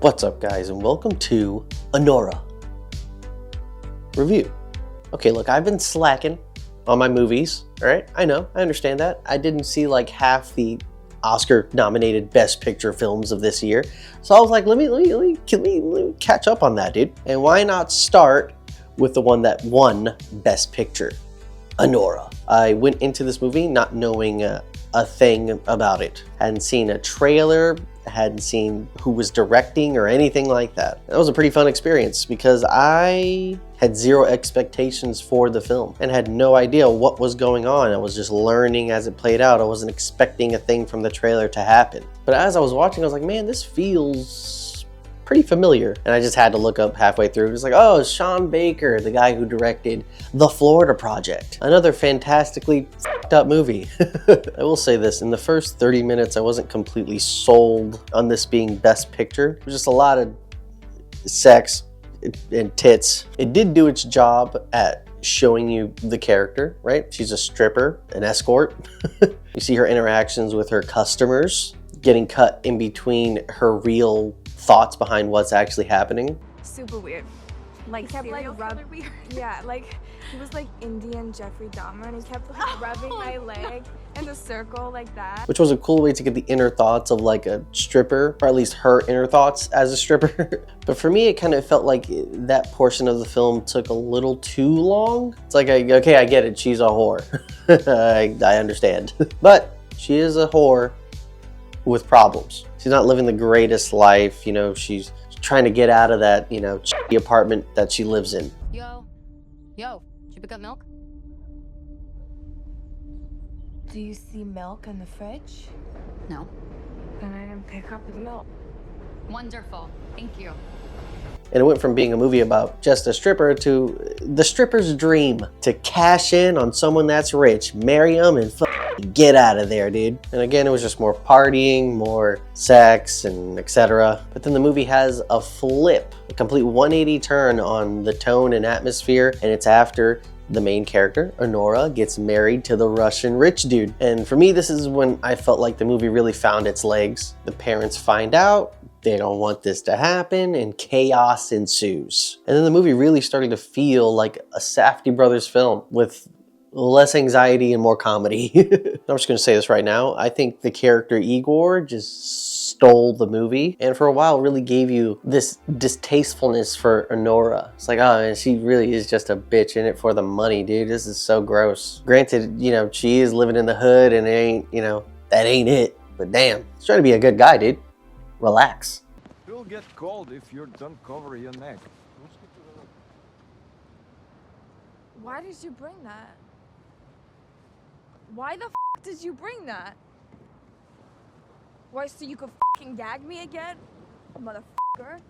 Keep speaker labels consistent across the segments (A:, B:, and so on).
A: What's up guys, and welcome to Anora review. Okay, look, I've been slacking on my movies, all right? I know, I understand that. I didn't see like half the Oscar nominated Best Picture films of this year. So I was like, let me catch up on that, dude. And why not start with the one that won Best Picture, Anora. I went into this movie not knowing a thing about it. Hadn't seen a trailer, hadn't seen who was directing or anything like that. That was a pretty fun experience because I had zero expectations for the film and had no idea what was going on. I was just learning as it played out. I wasn't expecting a thing from the trailer to happen. But as I was watching, I was like, man, this feels pretty familiar. And I just had to look up halfway through. It was like, oh, Sean Baker, the guy who directed The Florida Project. Another fantastically f***ed up movie. I will say this, in the first 30 minutes, I wasn't completely sold on this being Best Picture. It was just a lot of sex and tits. It did do its job at showing you the character, right? She's a stripper, an escort. You see her interactions with her customers, getting cut in between her real thoughts behind what's actually happening.
B: Super weird. Like he kept like rubbing. Yeah, like he was like Indian Jeffrey Dahmer, and he kept like rubbing my leg in a circle like that.
A: Which was a cool way to get the inner thoughts of like a stripper, or at least her inner thoughts as a stripper. But for me, it kind of felt like that portion of the film took a little too long. It's like, okay, I get it, she's a whore. I understand. But she is a whore with problems. She's not living the greatest life, you know, she's trying to get out of that, you know, shitty apartment that she lives in.
C: Yo, did you pick up milk?
B: Do you see milk in the fridge?
C: No.
B: Then I didn't pick up the milk.
C: Wonderful, thank you.
A: And it went from being a movie about just a stripper to the stripper's dream to cash in on someone that's rich, marry them, and get out of there, dude. And again, it was just more partying, more sex, and etc. But then the movie has a flip, a complete 180 turn on the tone and atmosphere, and it's after the main character, Anora, gets married to the Russian rich dude. And for me, this is when I felt like the movie really found its legs. The parents find out, they don't want this to happen, and chaos ensues. And then the movie really started to feel like a Safdie brothers film with less anxiety and more comedy. I'm just gonna say this right now. I think the character Igor just stole the movie, and for a while really gave you this distastefulness for Anora. It's like, oh man, she really is just a bitch in it for the money, dude. This is so gross. Granted, you know, she is living in the hood and it ain't, you know, that ain't it. But damn, he's trying to be a good guy, dude. Relax.
D: You'll get cold if you don't cover your neck.
B: Why did you bring that? Why the f did you bring that? Why, so you could fucking gag me again? Motherfucker.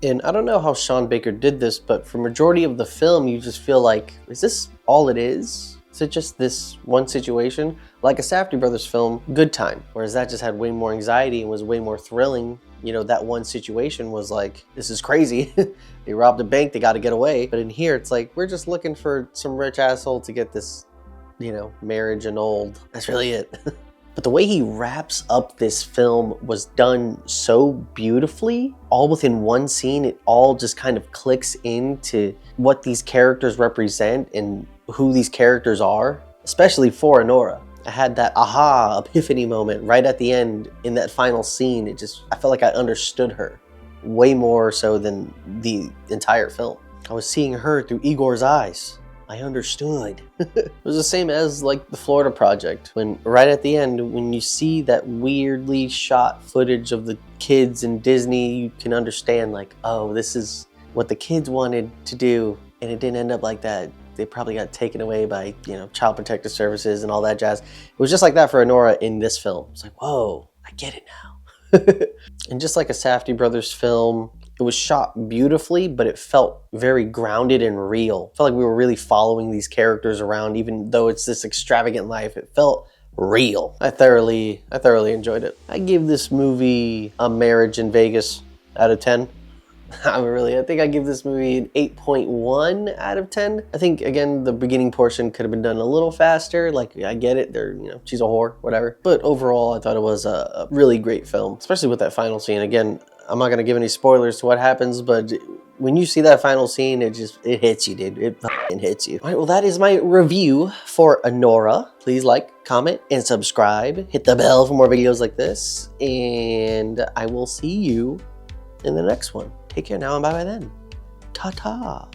A: And I don't know how Sean Baker did this, but for majority of the film, you just feel like, is this all it is? Is it just this one situation? Like a Safdie brothers film, Good Time, whereas that just had way more anxiety and was way more thrilling. You know, that one situation was like, this is crazy. They robbed a bank, they gotta get away. But in here, it's like, we're just looking for some rich asshole to get this, you know, marriage annulled. That's really it. But the way he wraps up this film was done so beautifully. All within one scene, it all just kind of clicks into what these characters represent and who these characters are, especially for Anora. I had that aha epiphany moment right at the end in that final scene. I felt like I understood her way more so than the entire film. I was seeing her through Igor's eyes. I understood. It was the same as like The Florida Project, when right at the end, when you see that weirdly shot footage of the kids in Disney, you can understand like, oh, this is what the kids wanted to do, and it didn't end up like that. They probably got taken away by, you know, Child Protective Services and all that jazz. It was just like that for Anora in this film. It's like, whoa, I get it now. And just like a Safdie brothers film, it was shot beautifully, but it felt very grounded and real. It felt like we were really following these characters around, even though it's this extravagant life. It felt real. I thoroughly enjoyed it. I give this movie a Marriage in Vegas out of 10. I think I give this movie an 8.1 out of 10. I think, again, the beginning portion could have been done a little faster. Like, I get it, she's a whore, whatever. But overall, I thought it was a really great film, especially with that final scene. Again, I'm not gonna give any spoilers to what happens, but when you see that final scene, it hits you, dude. It fucking hits you. All right, well, that is my review for Anora. Please like, comment, and subscribe. Hit the bell for more videos like this, and I will see you in the next one. Take care now and bye-bye then. Ta-ta.